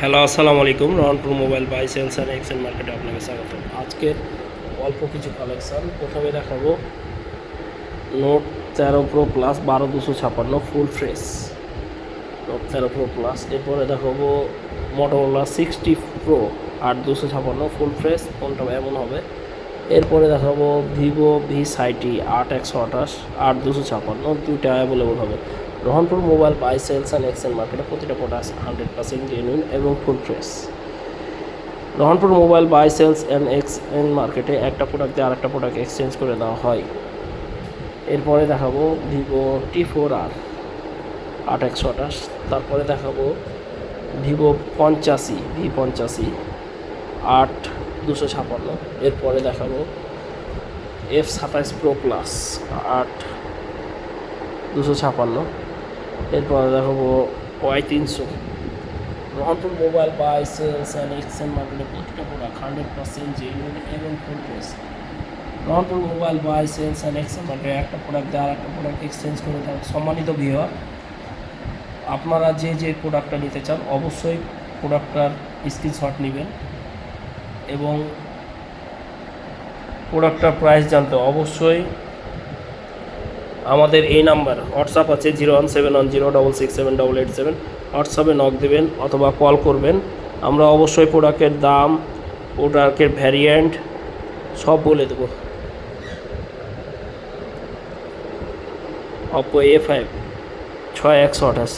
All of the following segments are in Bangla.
হ্যালো, আসসালামু আলাইকুম। Rahanpur mobile by sales and exchange মার্কেটে আপনাকে স্বাগত। আজকের অল্প কিছু কালেকশান প্রথমে দেখাবো note 13 pro plus 12256 full fresh note 13 pro plus. এরপরে দেখাবো মোটোরোলা 60 প্রো 8256 ফুল ফ্রেশ, কোনটা এমন হবে। এরপরে দেখাবো ভিভো ভি60 8128 8256, দুইটা অ্যাভেলেবল হবে। Rahanpur mobile by sales and exchange মার্কেটে প্রতিটা প্রোডাক্ট 100% জেনুইন এবং full fresh. Rahanpur mobile by sales and exchange মার্কেটে একটা প্রোডাক্ট দিয়ে আরেকটা প্রোডাক্ট এক্সচেঞ্জ করে দেওয়া হয়। এরপরে দেখাবো ভিভো T4R 8128, তারপরে দেখাবো ভিভো V50 8256। এরপরে দেখাবো F27 প্রো প্লাস 8256। এরপরে দেখাবো Y300। Rahanpur mobile by sales and exchange মার্কেটে প্রতিটা প্রোডাক্ট 100% জেনুইন এবং full fresh. Rahanpur mobile by sales and exchange মার্কেটে একটা প্রোডাক্ট দিয়ে আর একটা প্রোডাক্ট এক্সচেঞ্জ করে দেওয়া। সম্মানিত ভিউয়ার, আপনারা যে প্রোডাক্টটা নিতে চান অবশ্যই প্রোডাক্টটার স্ক্রিনশট নেবেন এবং প্রোডাক্টটার প্রাইস জানতে অবশ্যই আমাদের এই নাম্বার হোয়াটসঅ্যাপ আছে 01710667887, হোয়াটসঅ্যাপে নক দেবেন অথবা কল করবেন। আমরা অবশ্যই প্রোডাক্টের দাম, প্রোডাক্টের ভ্যারিয়েন্ট সব বলে দেবো। Oppo A5 6128।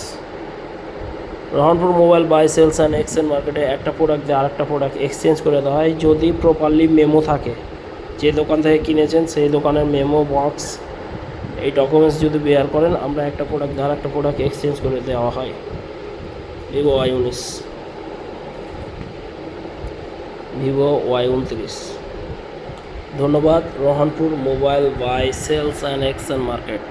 Rahanpur mobile by sales and exchange মার্কেটে একটা প্রোডাক্ট দিয়ে আরেকটা প্রোডাক্ট এক্সচেঞ্জ করে দেওয়া হয় যদি প্রপারলি মেমো থাকে। যে দোকান থেকে কিনেছেন সেই দোকানের মেমো বক্স, এই ডকুমেন্টস যদি বেয়ার করেন, আমরা একটা প্রোডাক্ট দিয়ে আরেকটা প্রোডাক্ট এক্সচেঞ্জ করে দেওয়া হয়। Vivo Y29। ধন্যবাদ। Rahanpur mobile by sales and exchange market.